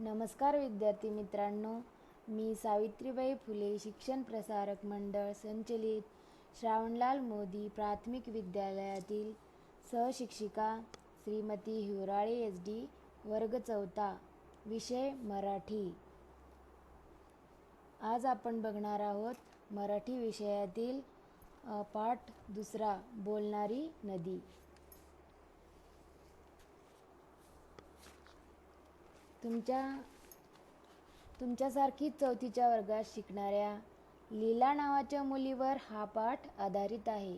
नमस्कार विद्यार्थी मित्रांनो, मी सावित्रीबाई फुले शिक्षण प्रसारक मंडळ संचलित श्रावणलाल मोदी प्राथमिक विद्यालयातील सहशिक्षिका श्रीमती हिवराळे SD, वर्ग 4, विषय मराठी. आज आपण बघणार आहोत मराठी विषयातील पाठ 2, बोलणारी नदी. तुमच्यासारखी 4थीच्या वर्गात शिकणाऱ्या लीला नावाच्या मुलीवर हा पाठ आधारित आहे.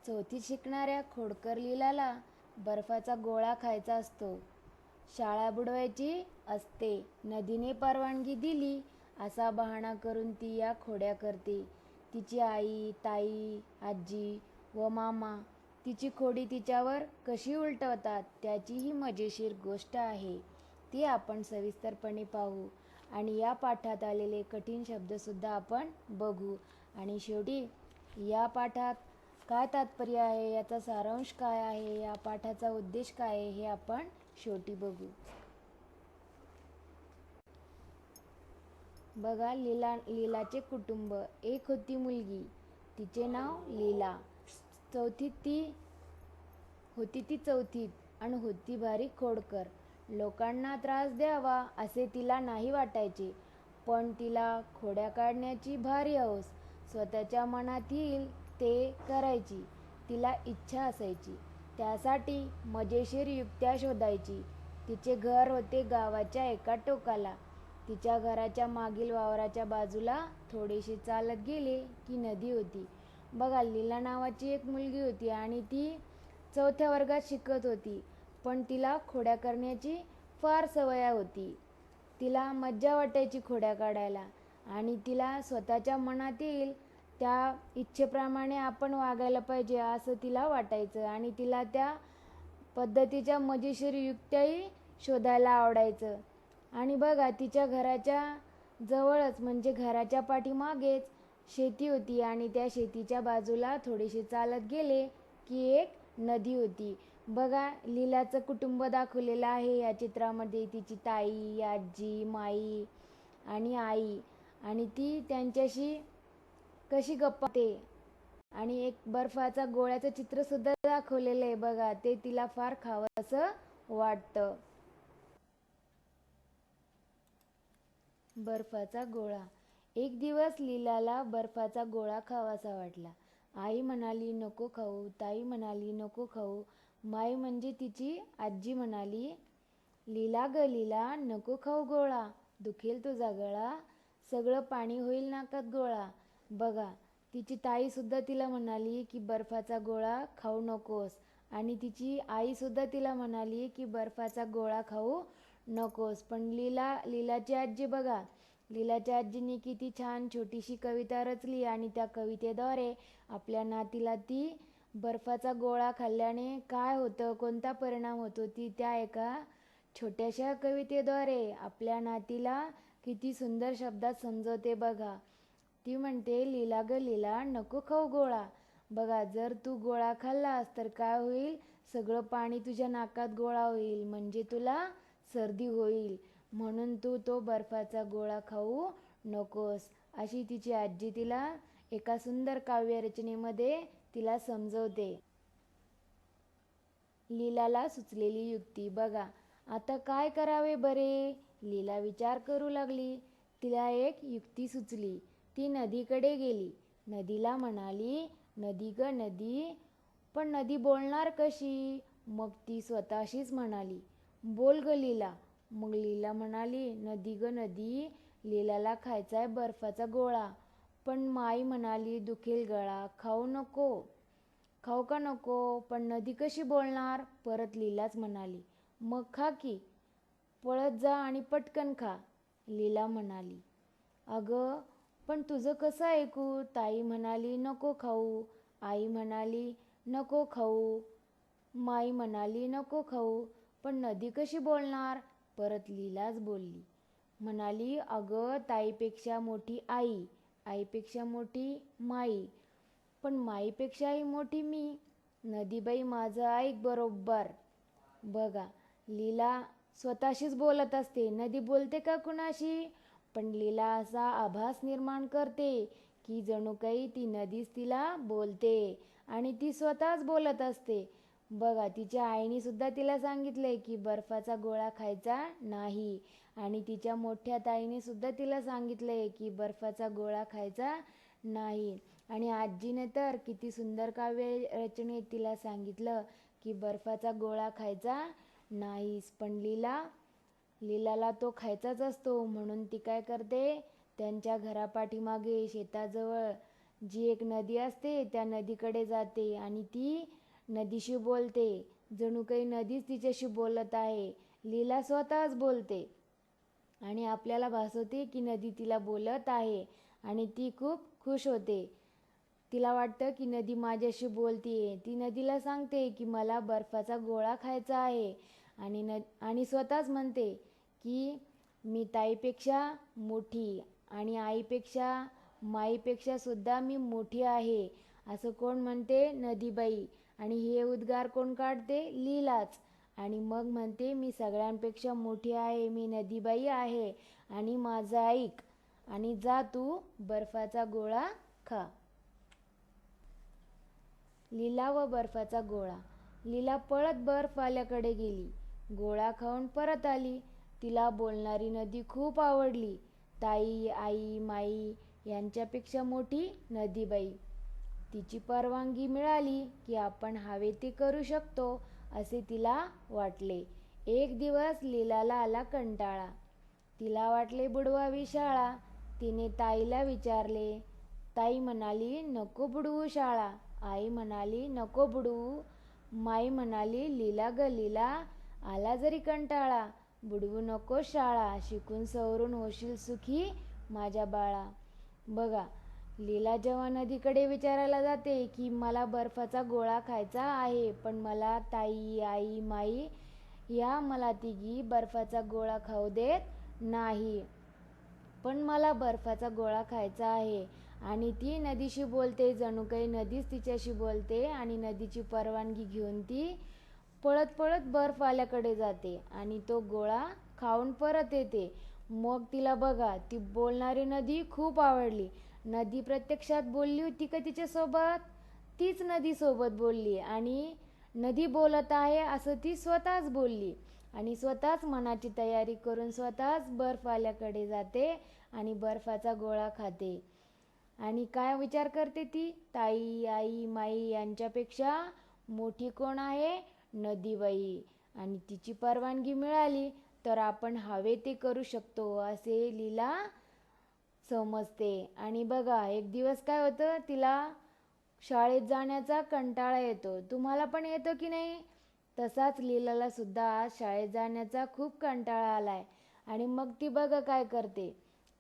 4थीत शिकणाऱ्या खोडकर लीलाला बर्फाचा गोळा खायचा असतो. शाळा बुडवायची असते. नदीने परवानगी दिली असा बहाणा करून ती या खोड्या करते. तिची आई, ताई, आजी व मामा तिची खोडी तिच्यावर कशी उलटवतात त्याची ही मजेशीर गोष्ट आहे. ती आपण सविस्तरपणे पाहू आणि या पाठात आलेले कठीण शब्दसुद्धा आपण बघू आणि शेवटी या पाठात काय तात्पर्य आहे, याचा सारांश काय आहे, या पाठाचा उद्देश काय आहे हे आपण शेवटी बघू. बघा, लीलाचे कुटुंब. एक होती मुलगी, तिचे नाव लीला. होती ती 4थीत आणि होती भारी खोडकर. लोकांना त्रास द्यावा असे तिला नाही वाटायचे, पण तिला खोड्या काढण्याची भारी हौस. स्वतःच्या मनात येईल ते करायची तिला इच्छा असायची. त्यासाठी मजेशीर युक्त्या शोधायची. तिचे घर होते गावाच्या एका टोकाला. तिच्या घराच्या मागील वावराच्या बाजूला थोडेसे चालत गेले की नदी होती. बघा, लीला नावाची एक मुलगी होती आणि ती 4थ्या वर्गात शिकत होती, पण तिला खोड्या करण्याची फार सवय होती. तिला मज्जा वाटायची खोड्या काढायला आणि तिला स्वतःच्या मनात येईल त्या इच्छेप्रमाणे आपण वागायला पाहिजे असं तिला वाटायचं आणि तिला त्या पद्धतीच्या मजेशीर युक्त्याही शोधायला आवडायचं. आणि बघा, तिच्या घराच्या जवळच म्हणजे घराच्या पाठीमागेच शेती होती आणि त्या शेतीच्या बाजूला थोडेसे चालत गेले की एक नदी होती. बघा, लीलाचं कुटुंब दाखवलेलं आहे या चित्रामध्ये. तिची ताई, आजी, माई आणि आई आणि ती त्यांच्याशी कशी गप्पा ते आणि एक बर्फाचा गोळ्याचं चित्र सुद्धा दाखवलेलं आहे. बघा, ते तिला फार खावंसं वाटतं. बर्फाचा गोळा. एक दिवस लीलाला बर्फाचा गोळा खावासा वाटला. आई म्हणाली नको खाऊ, ताई म्हणाली नको खाऊ, माई म्हणजे तिची आजी म्हणाली लीला ग लीला, नको खाऊ गोळा, दुखेल तुझा गळा, सगळं पाणी होईल नाकात गोळा. बघा, तिची ताई सुद्धा तिला म्हणाली की बर्फाचा गोळा खाऊ नकोस आणि तिची आई सुद्धा तिला म्हणाली की बर्फाचा गोळा खाऊ नकोस. पण लीलाची आजी बघा, लीलाच्या आजीने किती छान छोटीशी कविता रचली आणि त्या कवितेद्वारे आपल्या नातीला ती बर्फाचा गोळा खाल्ल्याने काय होतं, कोणता परिणाम होतो, ती त्या एका छोट्याशा कवितेद्वारे आपल्या नातीला किती सुंदर शब्दात समजवते. बघा, ती म्हणते लीला ग लीला, नको खाऊ गोळा. बघा, जर तू गोळा खाल्लास तर काय होईल, सगळं पाणी तुझ्या नाकात गोळा होईल म्हणजे तुला सर्दी होईल, म्हणून तू तो बर्फाचा गोळा खाऊ नकोस, अशी तिची आजी तिला एका सुंदर काव्यरचनेमध्ये तिला समजवते. लीलाला सुचलेली युक्ती. बघा, आता काय करावे बरे, लीला विचार करू लागली. तिला एक युक्ती सुचली. ती नदीकडे गेली. नदीला म्हणाली नदी ग नदी, पण नदी बोलणार कशी? मग ती स्वतःशीच म्हणाली बोल ग लीला. मग लीला म्हणाली नदी ग नदी, लीलाला खायचाय बर्फाचा गोळा, पण माई म्हणाली दुखेल गळा, खाऊ का नको? पण नदी कशी बोलणार? परत लीलाच म्हणाली मग खा की, पळत जा आणि पटकन खा. लीला म्हणाली अगं, पण तुझं कसं ऐकू? ताई म्हणाली नको खाऊ, आई म्हणाली नको खाऊ, माई म्हणाली नको खाऊ, पण नदी कशी बोलणार? परत लीलाच बोलली, म्हणाली अगं, ताईपेक्षा मोठी आई, आईपेक्षा मोठी माई, पण माईपेक्षाही मोठी मी, नदीबाई माझं ऐक बरोबर. बघा, लीला स्वतःशीच बोलत असते. नदी बोलते का कुणाशी? पण लीला असा आभास निर्माण करते की जणू काही ती नदीच तिला बोलते आणि ती स्वतःच बोलत असते. बघा, तिच्या आईने सुद्धा तिला सांगितले की बर्फाचा गोळा खायचा नाही, आणि तिच्या मोठ्या ताईने सुद्धा तिला सांगितले की बर्फाचा गोळा खायचा नाही, आणि आजीने तर किती सुंदर काव्य रचनेत तिला सांगितलं की बर्फाचा गोळा खायचा नाहीस. पण लीलाला तो खायचाच असतो, म्हणून ती काय करते, त्यांच्या घरापाठीमागे शेताजवळ जी एक नदी असते त्या नदीकडे जाते आणि ती नदीशी बोलते. जणू काही नदीच तिच्याशी बोलत आहे. लीला स्वतःच बोलते आणि आपल्याला भासवते की नदी तिला बोलत आहे आणि ती खूप खुश होते. तिला वाटतं की नदी माझ्याशी बोलतीये. ती नदीला सांगते की मला बर्फाचा गोळा खायचा आहे आणि स्वतःच म्हणते की मी ताईपेक्षा मोठी आणि आईपेक्षा माईपेक्षा सुद्धा मी मोठी आहे. असं कोण म्हणते? नदीबाई. आणि हे उद्गार कोण काढते? लीलाच. आणि मग म्हणते मी सगळ्यांपेक्षा मोठी आहे, मी नदीबाई आहे आणि माझं ऐक आणि जा तू बर्फाचा गोळा खा. लीला व बर्फाचा गोळा. लीला पळत बर्फवाल्याकडे गेली. गोळा खाऊन परत आली. तिला बोलणारी नदी खूप आवडली. ताई, आई, माई यांच्यापेक्षा मोठी नदीबाई. तिची परवानगी मिळाली की आपण हवे ते करू शकतो असे तिला वाटले. एक दिवस लीलाला आला कंटाळा. तिला वाटले बुडवावी शाळा. तिने ताईला विचारले. ताई म्हणाली नको बुडवू शाळा. आई म्हणाली नको बुडवू. माई म्हणाली लीला ग लीला, आला जरी कंटाळा, बुडवू नको शाळा, शिकून सवरून होशील सुखी माझ्या बाळा. बघा, लीला जेव्हा नदीकडे विचारायला जाते की मला बर्फाचा गोळा खायचा आहे, पण मला ताई, आई, माई या मला तिघी बर्फाचा गोळा खाऊ देत नाही, पण मला बर्फाचा गोळा खायचा आहे. आणि ती नदीशी बोलते. जणू काही नदीच तिच्याशी बोलते आणि नदीची परवानगी घेऊन ती पळत पळत बर्फवाल्याकडे जाते आणि तो गोळा खाऊन परत येते. मग तिला बघा, ती बोलणारी नदी खूप आवडली. नदी प्रत्यक्षात बोलली होती का तिच्यासोबत? तीच नदी सोबत बोलली आणि नदी बोलत आहे असं ती स्वतःच बोलली आणि स्वतःच मनाची तयारी करून स्वतःच बर्फवाल्याकडे जाते आणि बर्फाचा गोळा खाते. आणि काय विचार करते ती? ताई, आई, माई यांच्यापेक्षा मोठी कोण आहे? नदीबाई. आणि तिची परवानगी मिळाली तर आपण हवे ते करू शकतो असे लीला समजते. आणि बघा, एक दिवस काय होतं, तिला शाळेत जाण्याचा कंटाळा येतो. तुम्हाला पण येतो की नाही? तसाच लीलाला सुद्धा आज शाळेत जाण्याचा खूप कंटाळा आलाय. आणि मग ती बघा काय करते,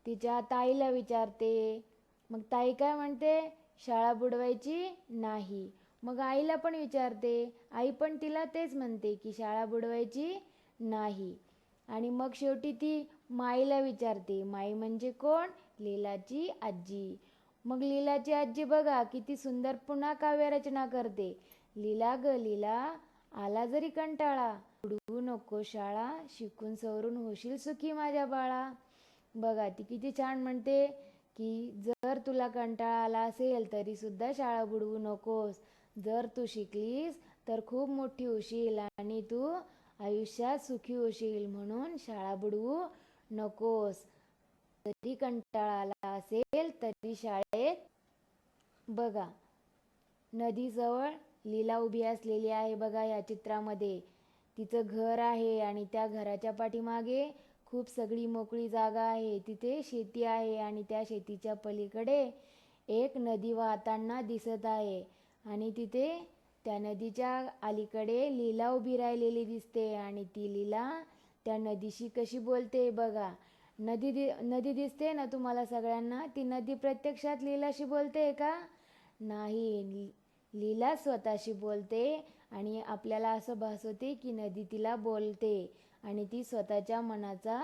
तिच्या ताईला विचारते. मग ताई काय म्हणते? शाळा बुडवायची नाही. मग आईला पण विचारते. आई पण तिला तेच म्हणते की शाळा बुडवायची नाही. आणि मग शेवटी ती माईला विचारते. माई म्हणजे कोण? लीलाची आजी. मग लीलाची आजी बघा किती सुंदर पुन्हा काव्यरचना करते. लीला ग लीला, आला जरी कंटाळा, बुडवू नको शाळा, शिकून सवरून होशील सुखी माझ्या बाळा. बघा, ती किती छान म्हणते की जर तुला कंटाळा आला असेल तरी सुद्धा शाळा बुडवू नकोस. जर तू शिकलीस तर खूप मोठी होशील आणि तू आयुष्यात सुखी होशील, म्हणून शाळा बुडवू नकोस. जरी कंटाळा आला असेल तरी शाळेत. बघा, नदीजवळ लीला उभी असलेली आहे. बघा या चित्रामध्ये तिचं घर आहे आणि त्या घराच्या पाठीमागे खूप सगळी मोकळी जागा आहे. तिथे शेती आहे आणि त्या शेतीच्या पलीकडे एक नदी वाहताना दिसत आहे आणि तिथे त्या नदीच्या अलीकडे लीला उभी राहिलेली दिसते आणि ती लीला त्या नदीशी कशी बोलते बघा. नदी दिसते ना तुम्हाला सगळ्यांना? ती नदी प्रत्यक्षात लीलाशी बोलते का? नाही, लीला स्वतःशी बोलते आणि आपल्याला असं भासवते की नदी तिला बोलते आणि ती स्वतःच्या मनाचा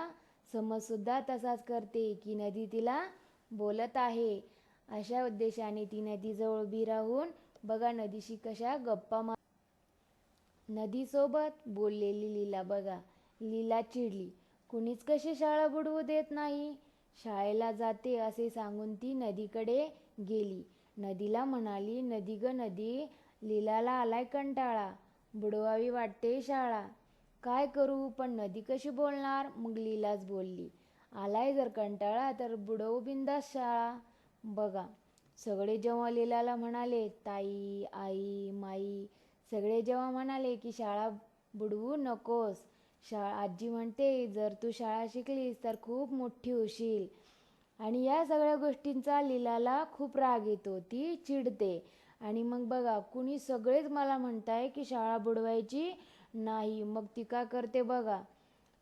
समजसुद्धा तसाच करते की नदी तिला बोलत आहे. अशा उद्देशाने ती नदीजवळ उभी राहून बघा नदीशी कशा गप्पा नदीसोबत बोललेली लीला बघा. लीला चिडली. कुणीच कशी शाळा बुडवू देत नाही. शाळेला जाते असे सांगून ती नदीकडे गेली. नदीला म्हणाली, नदी ग नदी, लीलाला आलाय कंटाळा, बुडवावी वाटते शाळा. काय करू, पण नदी कशी बोलणार. मग लीलाच बोलली, आलाय जर कंटाळा तर बुडवू बिंदास शाळा. बघा, सगळे जेव्हा लीलाला म्हणाले, ताई, आई, माई, सगळे जेव्हा म्हणाले की शाळा बुडवू नकोस, आजी म्हणते जर तू शाळा शिकलीस तर खूप मोठी होशील. आणि या सगळ्या गोष्टींचा लीलाला खूप राग येतो, ती चिडते. आणि मग बघा, कुणी सगळेच मला म्हणताय की शाळा बुडवायची नाही. मग ती काय करते बघा,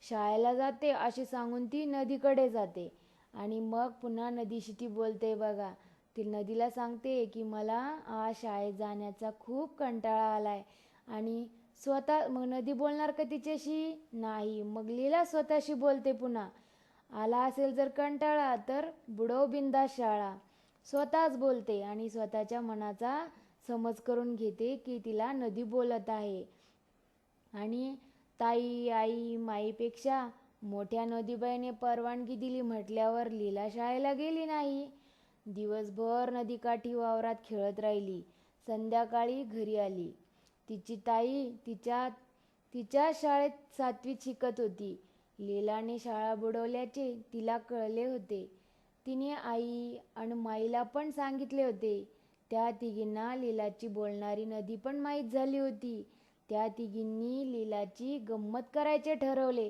शाळेला जाते अशी सांगून ती नदीकडे जाते. आणि मग पुन्हा नदीशी ती बोलते बघा. ती नदीला सांगते की मला आज शाळेत जाण्याचा खूप कंटाळा आलाय. आणि मग नदी बोलणार का तिच्याशी? नाही. मग लीला स्वतःशी बोलते पुन्हा, आला असेल जर कंटाळा तर बुडव बिंदास शाळा. स्वतःच बोलते आणि स्वतःच्या मनाचा समज करून घेते की तिला नदी बोलत आहे. आणि ताई, आई, माईपेक्षा मोठ्या नदीबाईने परवानगी दिली म्हटल्यावर लीला शाळेला गेली नाही. दिवसभर नदीकाठी वावरात खेळत राहिली. संध्याकाळी घरी आली. तिची ताई तिच्या शाळेत 7वीत शिकत होती. लीलाने शाळा बुडवल्याचे तिला कळले होते. तिने आई आणि माईला पण सांगितले होते. त्या तिघींना लीलाची बोलणारी नदी पण माहीत झाली होती. त्या तिघींनी लीलाची गंमत करायचे ठरवले.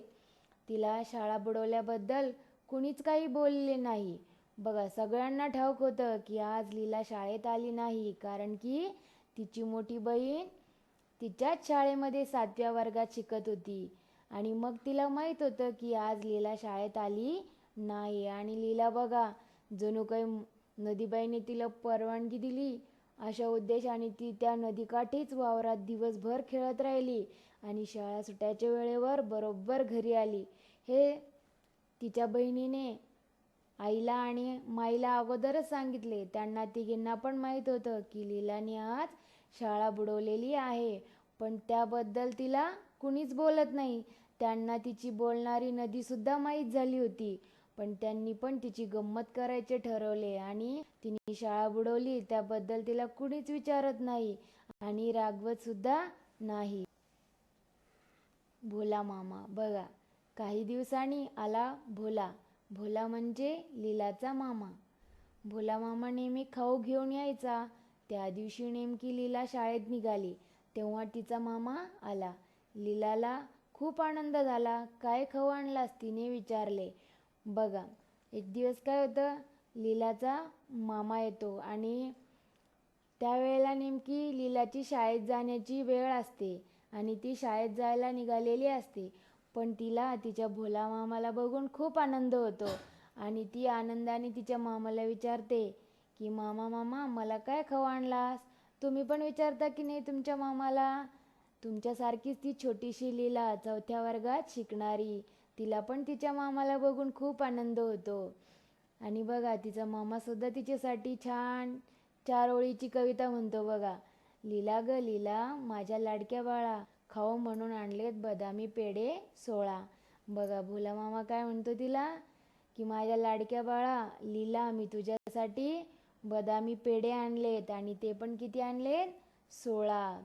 तिला शाळा बुडवल्याबद्दल कुणीच काही बोलले नाही. बघा, सगळ्यांना ठाऊक होतं की आज लीला शाळेत आली नाही कारण की तिची मोठी बहीण तिच्याच शाळेमध्ये 7व्या वर्गात शिकत होती. आणि मग तिला माहीत होतं की आज लीला शाळेत आली नाही. आणि लीला बघा, जणू काही नदीबाईने तिला परवानगी दिली अशा उद्देशाने ती त्या नदीकाठीच वावरात दिवसभर खेळत राहिली आणि शाळा सुटायच्या वेळेवर बरोबर घरी आली. हे तिच्या बहिणीने आईला आणि माईला अगोदरच सांगितले. त्यांना तिघींना पण माहीत होतं की लीलाने आज शाळा बुडवलेली आहे, पण त्याबद्दल तिला कुणीच बोलत नाही. त्यांना तिची बोलणारी नदीसुद्धा माहीत झाली होती, पण त्यांनी पण तिची गंमत करायचे ठरवले आणि तिने शाळा बुडवली त्याबद्दल तिला कुणीच विचारत नाही आणि रागवत सुद्धा नाही. भोला मामा. बघा, काही दिवसांनी आला भोला. भोला म्हणजे लीलाचा मामा. भोला मामा नेहमी खाऊ घेऊन यायचा. त्या दिवशी नेमकी लीला शाळेत निघाली तेव्हा तिचा मामा आला. लीलाला खूप आनंद झाला. काय खाऊ आणलास, तिने विचारले. बघा, एक दिवस काय होतं, लीलाचा मामा येतो आणि त्यावेळेला नेमकी लीलाची शाळेत जाण्याची वेळ असते आणि ती शाळेत जायला निघालेली असते. पण तिला तिच्या भोला मामाला बघून खूप आनंद होतो आणि ती आनंदाने तिच्या मामाला विचारते की मामा मामा मला काय खाऊ आणलास. तुम्ही पण विचारता की नाही तुमच्या मामाला. तुमच्यासारखीच ती छोटीशी लीला 4थ्या वर्गात शिकणारी, तिला पण तिच्या मामाला बघून खूप आनंद होतो. आणि बघा, तिचा मामासुद्धा तिच्यासाठी छान 4 ओळीची कविता म्हणतो बघा. लीला ग लीला माझ्या लाडक्या बाळा, खाऊ म्हणून आणलेत बदामी पेढे 16. बघा, भोला मामा काय म्हणतो तिला की माझ्या लाडक्या बाळा लीला, मी तुझ्यासाठी बदामी पेढे आणलेत आणि ते पण किती आणलेत, 16.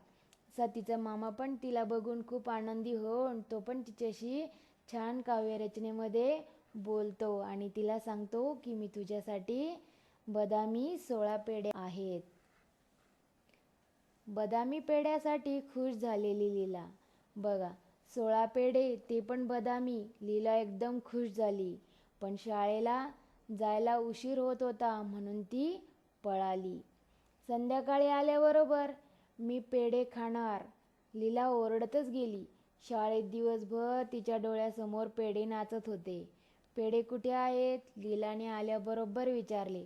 असा तिचा मामा पण तिला बघून खूप आनंदी होऊन तो पण तिच्याशी छान काव्यरचनेमध्ये बोलतो आणि तिला सांगतो की मी तुझ्यासाठी बदामी 16 पेढे आहेत. बदामी पेढ्यासाठी खुश झालेली लीला. बघा, 16 पेढे ते पण बदामी. लीला एकदम खुश झाली. पण शाळेला जायला उशीर होत होता म्हणून ती पळाली. संध्याकाळी आल्याबरोबर मी पेढे खाणार, लीला ओरडतच गेली. शाळेत दिवसभर तिच्या डोळ्यासमोर पेढे नाचत होते. पेढे कुठे आहेत, लीलाने आल्याबरोबर विचारले.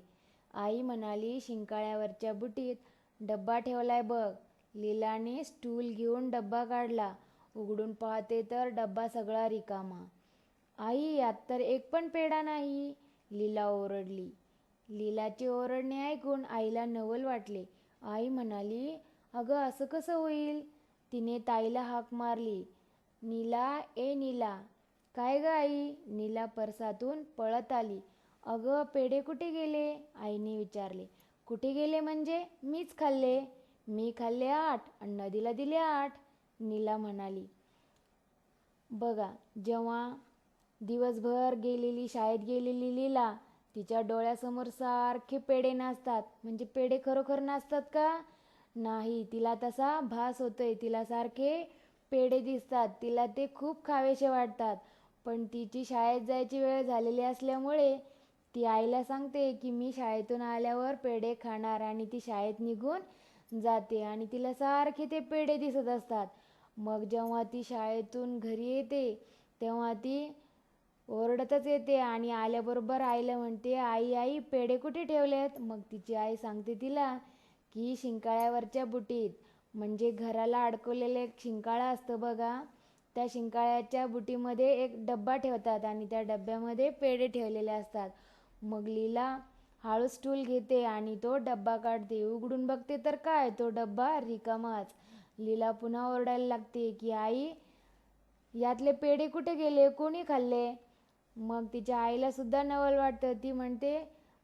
आई म्हणाली शिंकाळ्यावरच्या बुटीत डब्बा ठेवलाय बघ. लीलाने स्टूल घेऊन डब्बा काढला. उघडून पाहते तर डब्बा सगळा रिकामा. आई, यात तर एक पण पेढा नाही, लीला ओरडली. लीलाचे ओरडणे ऐकून आईला नवल वाटले. आई म्हणाली, अगं असं कसं होईल. तिने ताईला हाक मारली. नीला, ए नीला. काय ग आई? नीला परसातून पळत आली. अगं पेढे कुठे गेले? आईने विचारले. कुठे गेले म्हणजे? मीच खाल्ले. मी खाल्ले 8 आणि नदीला दिले 8, नीला म्हणाली. बघा, जेव्हा दिवसभर शाळेत गेलेली लीला, तिच्या डोळ्यासमोर सारखे पेढे नाचतात. म्हणजे पेढे खरोखर नाचतात का? नाही, तिला तसा भास होतोय. तिला सारखे पेढे दिसतात. तिला ते खूप खावेसे वाटतात. पण तिची शाळेत जायची वेळ झालेली असल्यामुळे ती आईला सांगते की मी शाळेतून आल्यावर पेढे खाणार, आणि ती शाळेत निघून जाते आणि तिला सारखे ते पेढे दिसत असतात. मग जेव्हा ती शाळेतून घरी येते तेव्हा ती ओरडतच येते आणि आल्याबरोबर आईला म्हणते, आई आई पेढे कुठे ठेवलेत? मग तिची आई सांगते तिला की शिंकाळ्यावरच्या बुटीत. म्हणजे घराला अडकवलेलं एक शिंकाळा असतं बघा, त्या शिंकाळ्याच्या बुटीमध्ये एक डब्बा ठेवतात आणि त्या डब्यामध्ये पेढे ठेवलेले असतात. मग लीला हळूच स्टूल घेते आणि तो डब्बा काढते. उघडून बघते तर काय, तो डब्बा रिकामाच. लीला पुन्हा ओरडायला लागते की आई, यातले पेढे कुठे गेले? कोणी खाल्ले? मग तिच्या आईला सुद्धा नवल वाटतं. ती म्हणते,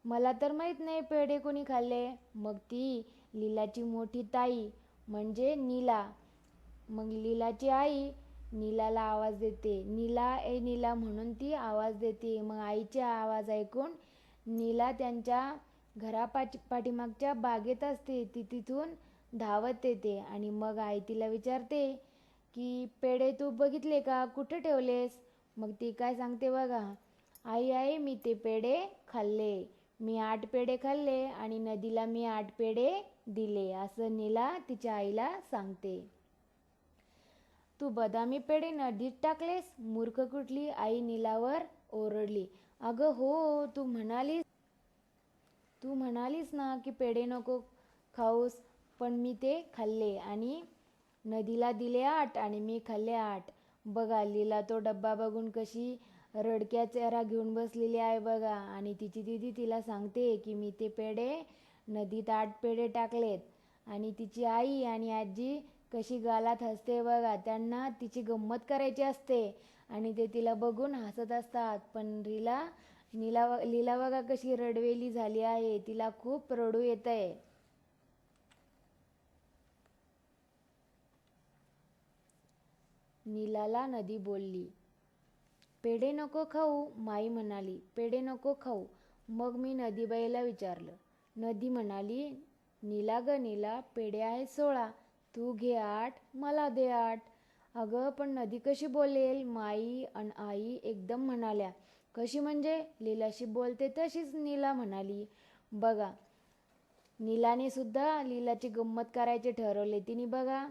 मला तर माहीत नाही पेढे कोणी खाल्ले. मग ती लीलाची मोठी ताई म्हणजे नीला, मग लीलाची आई नीलाला आवाज देते. नीला, ए नीला म्हणून ती आवाज देते. मग आईचा आवाज ऐकून नीला त्यांच्या पाठीमागच्या बागेत असते. ती तिथून धावत येते आणि मग आई तिला विचारते की पेढे तू बघितले का? कुठे ठेवलेस? मग ती काय सांगते बघा, आई आई मी ते पेढे खाल्ले. मी 8 पेढे खाल्ले आणि नदीला मी 8 पेढे दिले, असं नीला तिच्या आईला सांगते. तू बदामी पेढे नदीत टाकलेस? मूर्ख कुठली, आई नीलावर ओरडली. अगं हो, तू म्हणालीस ना की पेढे नको खाऊस, पण मी ते खाल्ले आणि नदीला दिले 8 आणि मी खाल्ले 8. बघा, लीला तो डब्बा बघून कशी रडक्या चेहरा घेऊन बसलेली आहे बघा. आणि तिची दीदी तिला सांगते की मी ते पेढे नदीत 8 पेढे टाकलेत. आणि तिची आई आणि आजी कशी गालात हसते बघा. त्यांना तिची गंमत करायची असते आणि ते तिला बघून हसत असतात. पण लीला बघा कशी रडवेली झाली आहे. तिला खूप रडू येतंय. नीलाला नदी बोलली. पेढे नको खाऊ, माई म्हणाली. पेढे नको खाऊ. मग मी नदीबाईला विचारलं. नदी म्हणाली, नीला ग नीला, पेढे आहेत 16, तू घे 8, मला दे 8. अगं पण नदी कशी बोलेल? माई अन आई एकदम म्हणाल्या. कशी म्हणजे? लीलाशी बोलते तशीच, नीला म्हणाली. बघा, नीलाने सुद्धा लीलाची गंमत करायचे ठरवले. तिने बघा,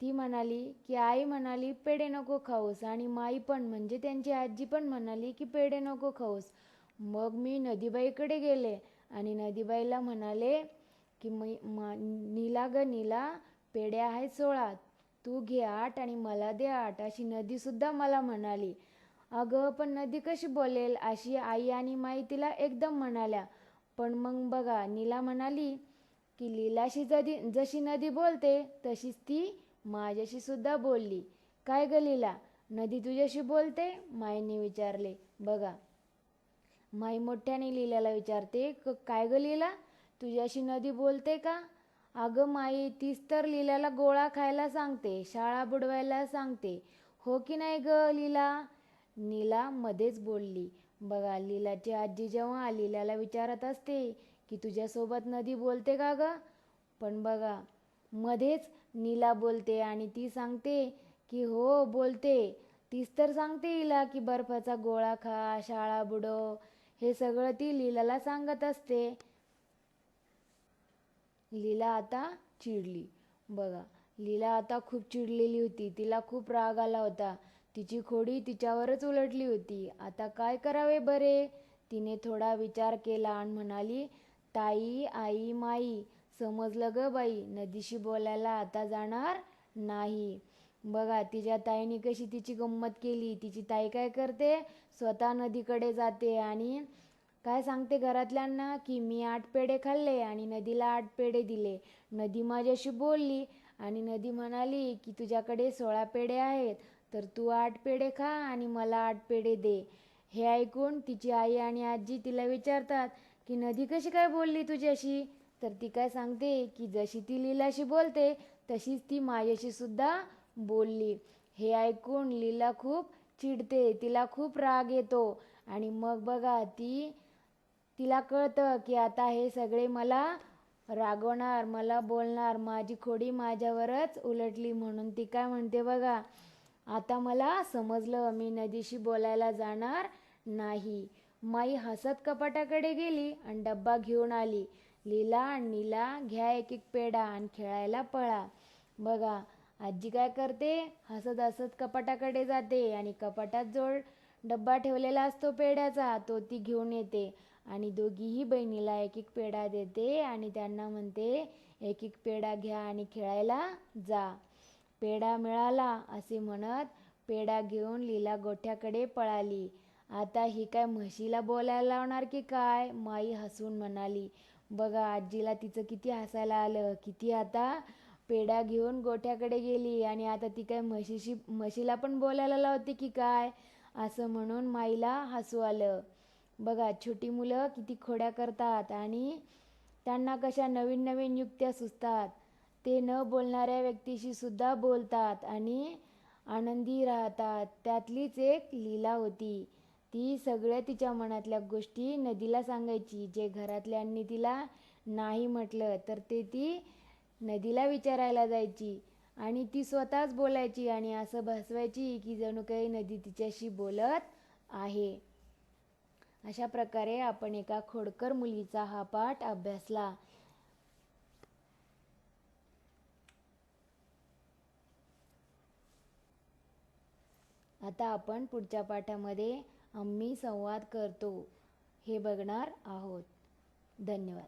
ती म्हणाली की आई म्हणाली पेढे नको खाऊस, आणि माई पण म्हणजे त्यांची आजी पण म्हणाली की पेढे नको खाऊस. मग मी नदीबाईकडे गेले आणि नदीबाईला म्हणाले की नीला ग नीला, पेढे आहेत 16, तू घे 8 आणि मला दे 8, अशी नदीसुद्धा मला म्हणाली. अगं पण नदी कशी बोलेल, अशी आई आणि माई तिला एकदम म्हणाल्या. पण मग बघा, नीला म्हणाली की लीलाशी जशी नदी बोलते तशीच ती माझ्याशी सुद्धा बोलली. काय ग लीला, नदी तुझ्याशी बोलते? माईने विचारले. बघा, माई मोठ्याने लीलाला विचारते, काय ग लीला, तुझ्याशी नदी बोलते का? अगं माई, तीच तर लीलाला गोळा खायला सांगते, शाळा बुडवायला सांगते. हो की नाही ग लीला? नीला मध्येच बोलली. बघा, लीलाची आजी जेव्हा लीलाला विचारत असते की तुझ्यासोबत नदी बोलते का ग, पण बघा मध्येच नीला बोलते आणि ती सांगते की हो बोलते. तीच तर सांगते हिला की बर्फाचा गोळा खा, शाळा बुडव, हे सगळं ती लीलाला सांगत असते. लीला आता चिडली. बघा, लीला आता खूप चिडलेली होती. तिला खूप राग आला होता. तिची खोडी तिच्यावरच उलटली होती. आता काय करावे बरे? तिने थोडा विचार केला आणि म्हणाली, ताई, आई, माई, समजलं ग बाई, नदीशी बोलायला आता जाणार नाही. बघा, तिच्या ताईने कशी तिची गंमत केली. तिची ताई काय करते, स्वतः नदीकडे जाते आणि काय सांगते घरातल्यांना की मी 8 पेढे खाल्ले आणि नदीला 8 पेढे दिले. नदी माझ्याशी बोलली आणि नदी म्हणाली की तुझ्याकडे 16 पेढे आहेत, तर तू 8 पेढे खा आणि मला 8 पेढे दे. हे ऐकून तिची आई आणि आजी तिला विचारतात की नदी कशी काय बोलली तुझ्याशी? तर ती काय सांगते की जशी ती लीलाशी बोलते तशीच ती माझ्याशी सुद्धा बोलली. हे ऐकून लीला खूप चिडते, तिला खूप राग येतो आणि मग बघा तिला कळतं की आता हे सगळे मला रागवणार, मला बोलणार, माझी खोडी माझ्यावरच उलटली. म्हणून ती काय म्हणते बघा, आता मला समजलं, मी नदीशी बोलायला जाणार नाही. माई हसत कपाटाकडे गेली आणि डब्बा घेऊन आली. लीला आणि नीला, घ्या एक एक पेढा आणि खेळायला पळा. बघा आजी काय करते, हसत हसत कपाटाकडे जाते आणि कपाटात जो डब्बा ठेवलेला असतो पेढ्याचा तो ती घेऊन येते आणि दोघीही बहिणीला एक एक पेढा देते आणि त्यांना म्हणते एक एक पेढा घ्या आणि खेळायला जा. पेढा मिळाला असे म्हणत पेढा घेऊन लीला गोठ्याकडे पळाली. आता ही काय म्हशीला बोलायला लावणार की काय, माई हसून म्हणाली. बघा आजीला तिचं किती हसायला आलं की ती आता पेढा घेऊन गोठ्याकडे गेली आणि आता ती काय म्हशीला पण बोलायला लावते की काय, असं म्हणून माईला हसू आलं. बघा छोटी मुलं किती खोड्या करतात आणि त्यांना कशा नवीन नवीन युक्त्या सुचतात. ते न बोलणाऱ्या व्यक्तीशी सुद्धा बोलतात आणि आनंदी राहतात. त्यातलीच एक लीला होती. ती सगळ्या तिच्या मनातल्या गोष्टी नदीला सांगायची. जे घरातल्यांनी तिला नाही म्हटलं तर ते ती नदीला विचारायला जायची आणि ती स्वतःच बोलायची आणि असं भासवायची की जणू काही नदी तिच्याशी बोलत आहे. अशा प्रकारे आपण एका खोडकर मुलीचा हा पाठ अभ्यासला. आता आपण पुढच्या पाठामध्ये आम्ही संवाद करतो हे बघणार आहोत. धन्यवाद.